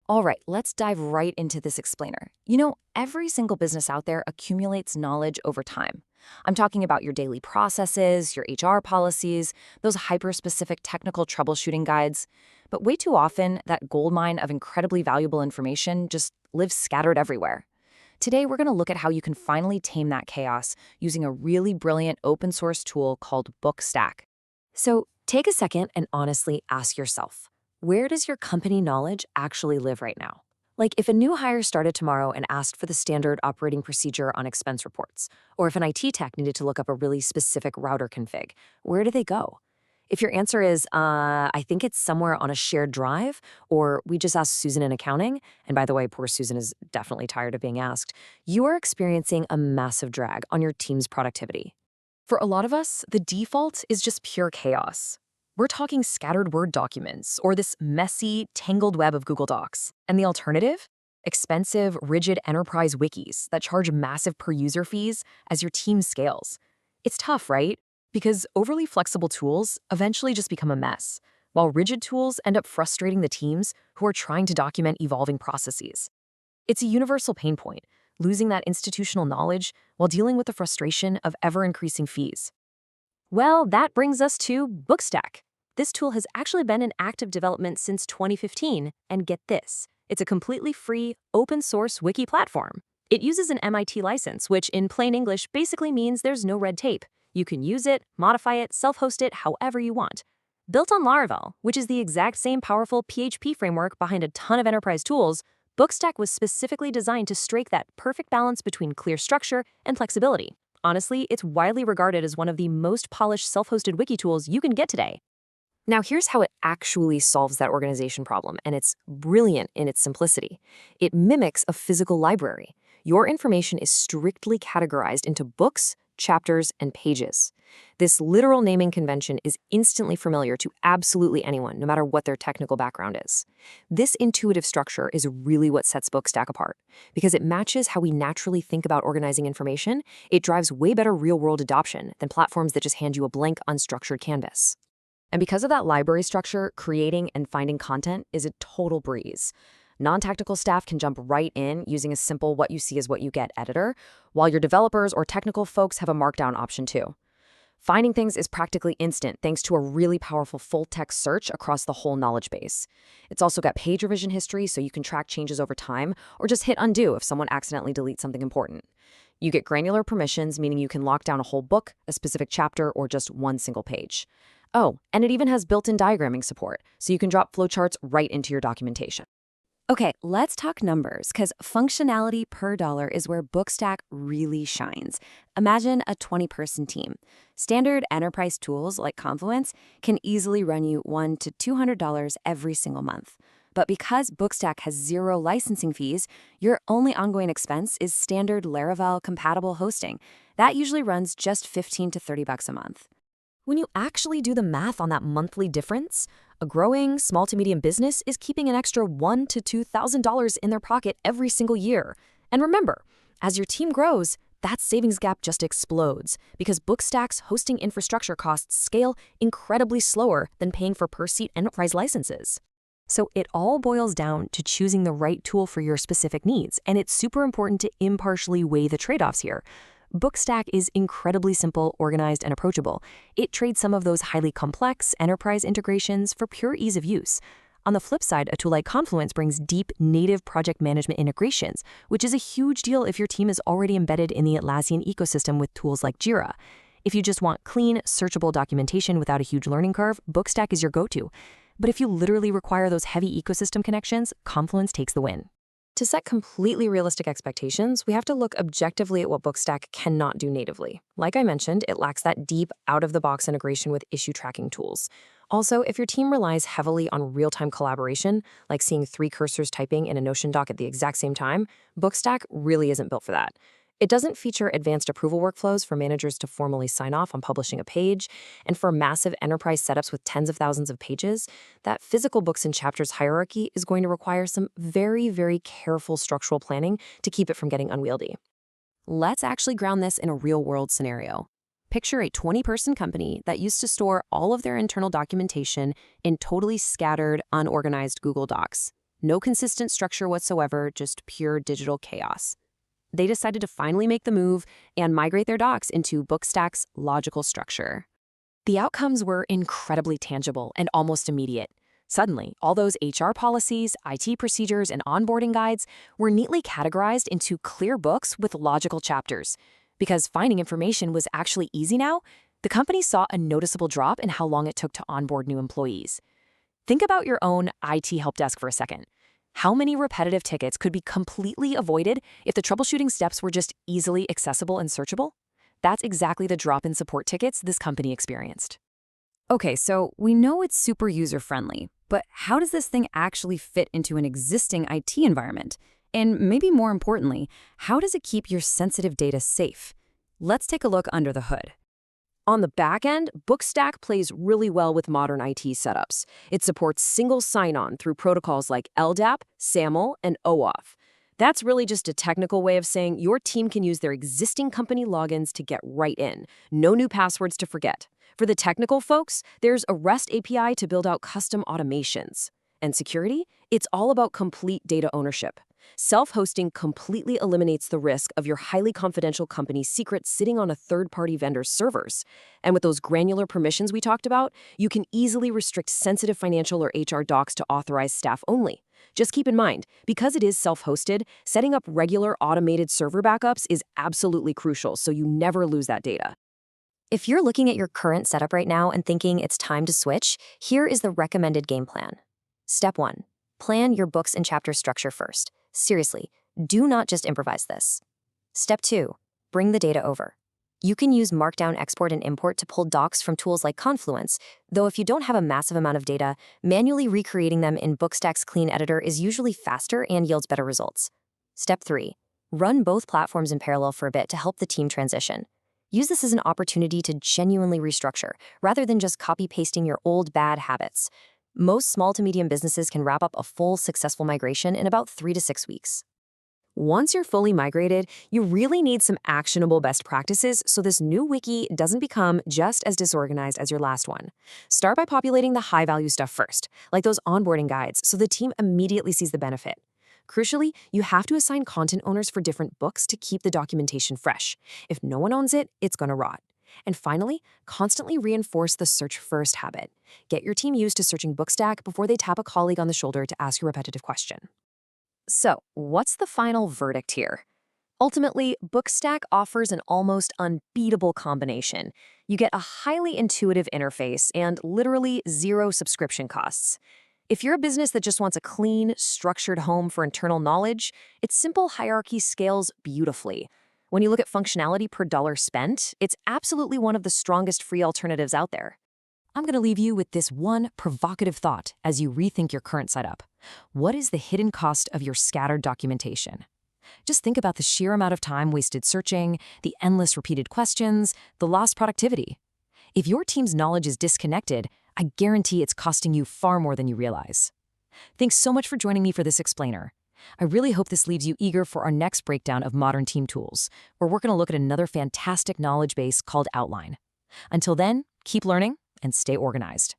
All right, let's dive right into this explainer. Every single business out there accumulates knowledge over time. I'm talking about your daily processes, your HR policies, those hyper-specific technical troubleshooting guides. But way too often, that goldmine of incredibly valuable information just lives scattered everywhere. Today, we're going to look at how you can finally tame that chaos using a really brilliant open source tool called BookStack. So take a second and honestly ask yourself, where does your company knowledge actually live right now? Like if a new hire started tomorrow and asked for the standard operating procedure on expense reports, or if an IT tech needed to look up a really specific router config, where do they go? If your answer is, I think it's somewhere on a shared drive, or we just asked Susan in accounting, and by the way, poor Susan is definitely tired of being asked, you are experiencing a massive drag on your team's productivity. For a lot of us, the default is just pure chaos. We're talking scattered Word documents or this messy, tangled web of Google Docs. And the alternative? Expensive, rigid enterprise wikis that charge massive per-user fees as your team scales. It's tough, right? Because overly flexible tools eventually just become a mess, while rigid tools end up frustrating the teams who are trying to document evolving processes. It's a universal pain point, losing that institutional knowledge while dealing with the frustration of ever-increasing fees. Well, that brings us to BookStack. This tool has actually been in active development since 2015, and get this, it's a completely free, open-source wiki platform. It uses an MIT license, which in plain English basically means there's no red tape. You can use it, modify it, self-host it however you want. Built on Laravel, which is the exact same powerful PHP framework behind a ton of enterprise tools, BookStack was specifically designed to strike that perfect balance between clear structure and flexibility. Honestly, it's widely regarded as one of the most polished self-hosted wiki tools you can get today. Now, here's how it actually solves that organization problem, and it's brilliant in its simplicity. It mimics a physical library. Your information is strictly categorized into books, chapters, and pages. This literal naming convention is instantly familiar to absolutely anyone, no matter what their technical background is. This intuitive structure is really what sets BookStack apart. Because it matches how we naturally think about organizing information, it drives way better real-world adoption than platforms that just hand you a blank, unstructured canvas. And because of that library structure, creating and finding content is a total breeze. Non-technical staff can jump right in using a simple what you see is what you get editor, while your developers or technical folks have a Markdown option too. Finding things is practically instant thanks to a really powerful full-text search across the whole knowledge base. It's also got page revision history so you can track changes over time or just hit undo if someone accidentally deletes something important. You get granular permissions, meaning you can lock down a whole book, a specific chapter, or just one single page. Oh, and it even has built-in diagramming support, so you can drop flowcharts right into your documentation. Okay, let's talk numbers, because functionality per dollar is where BookStack really shines. Imagine a 20-person team. Standard enterprise tools like Confluence can easily run you $100 to $200 every single month. But because BookStack has zero licensing fees, your only ongoing expense is standard Laravel-compatible hosting. That usually runs just $15 to $30 a month. When you actually do the math on that monthly difference, a growing small to medium business is keeping an extra $1,000 to $2,000 in their pocket every single year. And remember, as your team grows, that savings gap just explodes because BookStack's hosting infrastructure costs scale incredibly slower than paying for per-seat enterprise licenses. So it all boils down to choosing the right tool for your specific needs, and it's super important to impartially weigh the trade-offs here. BookStack is incredibly simple, organized, and approachable. It trades some of those highly complex enterprise integrations for pure ease of use. On the flip side, a tool like Confluence brings deep native project management integrations, which is a huge deal if your team is already embedded in the Atlassian ecosystem with tools like Jira. If you just want clean, searchable documentation without a huge learning curve, BookStack is your go-to. But if you literally require those heavy ecosystem connections, Confluence takes the win. To set completely realistic expectations, we have to look objectively at what BookStack cannot do natively. Like I mentioned, it lacks that deep, out-of-the-box integration with issue tracking tools. Also, if your team relies heavily on real-time collaboration, like seeing 3 cursors typing in a Notion doc at the exact same time, BookStack really isn't built for that. It doesn't feature advanced approval workflows for managers to formally sign off on publishing a page, and for massive enterprise setups with tens of thousands of pages, that physical books and chapters hierarchy is going to require some very, very careful structural planning to keep it from getting unwieldy. Let's actually ground this in a real-world scenario. Picture a 20-person company that used to store all of their internal documentation in totally scattered, unorganized Google Docs. No consistent structure whatsoever, just pure digital chaos. They decided to finally make the move and migrate their docs into BookStack's logical structure. The outcomes were incredibly tangible and almost immediate. Suddenly, all those HR policies, IT procedures, and onboarding guides were neatly categorized into clear books with logical chapters. Because finding information was actually easy now, the company saw a noticeable drop in how long it took to onboard new employees. Think about your own IT help desk for a second. How many repetitive tickets could be completely avoided if the troubleshooting steps were just easily accessible and searchable? That's exactly the drop in support tickets this company experienced. Okay, so we know it's super user-friendly, but how does this thing actually fit into an existing IT environment? And maybe more importantly, how does it keep your sensitive data safe? Let's take a look under the hood. On the back end, BookStack plays really well with modern IT setups. It supports single sign-on through protocols like LDAP, SAML, and OAuth. That's really just a technical way of saying your team can use their existing company logins to get right in. No new passwords to forget. For the technical folks, there's a REST API to build out custom automations. And security? It's all about complete data ownership. Self-hosting completely eliminates the risk of your highly confidential company's secrets sitting on a third-party vendor's servers. And with those granular permissions we talked about, you can easily restrict sensitive financial or HR docs to authorized staff only. Just keep in mind, because it is self-hosted, setting up regular automated server backups is absolutely crucial so you never lose that data. If you're looking at your current setup right now and thinking it's time to switch, here is the recommended game plan. Step 1. Plan your books and chapter structure first. Seriously, do not just improvise this. Step 2. Bring the data over. You can use Markdown export and import to pull docs from tools like Confluence, though if you don't have a massive amount of data, manually recreating them in BookStack's clean editor is usually faster and yields better results. Step 3. Run both platforms in parallel for a bit to help the team transition. Use this as an opportunity to genuinely restructure, rather than just copy-pasting your old bad habits. Most small to medium businesses can wrap up a full successful migration in about 3 to 6 weeks. Once you're fully migrated, you really need some actionable best practices so this new wiki doesn't become just as disorganized as your last one. Start by populating the high-value stuff first, like those onboarding guides, so the team immediately sees the benefit. Crucially, you have to assign content owners for different books to keep the documentation fresh. If no one owns it, it's going to rot. And finally, constantly reinforce the search-first habit. Get your team used to searching BookStack before they tap a colleague on the shoulder to ask a repetitive question. So, what's the final verdict here? Ultimately, BookStack offers an almost unbeatable combination. You get a highly intuitive interface and literally zero subscription costs. If you're a business that just wants a clean, structured home for internal knowledge, its simple hierarchy scales beautifully. When you look at functionality per dollar spent, it's absolutely one of the strongest free alternatives out there. I'm going to leave you with this one provocative thought as you rethink your current setup. What is the hidden cost of your scattered documentation? Just think about the sheer amount of time wasted searching, the endless repeated questions, the lost productivity. If your team's knowledge is disconnected, I guarantee it's costing you far more than you realize. Thanks so much for joining me for this explainer. I really hope this leaves you eager for our next breakdown of modern team tools, where we're going to look at another fantastic knowledge base called Outline. Until then, keep learning and stay organized.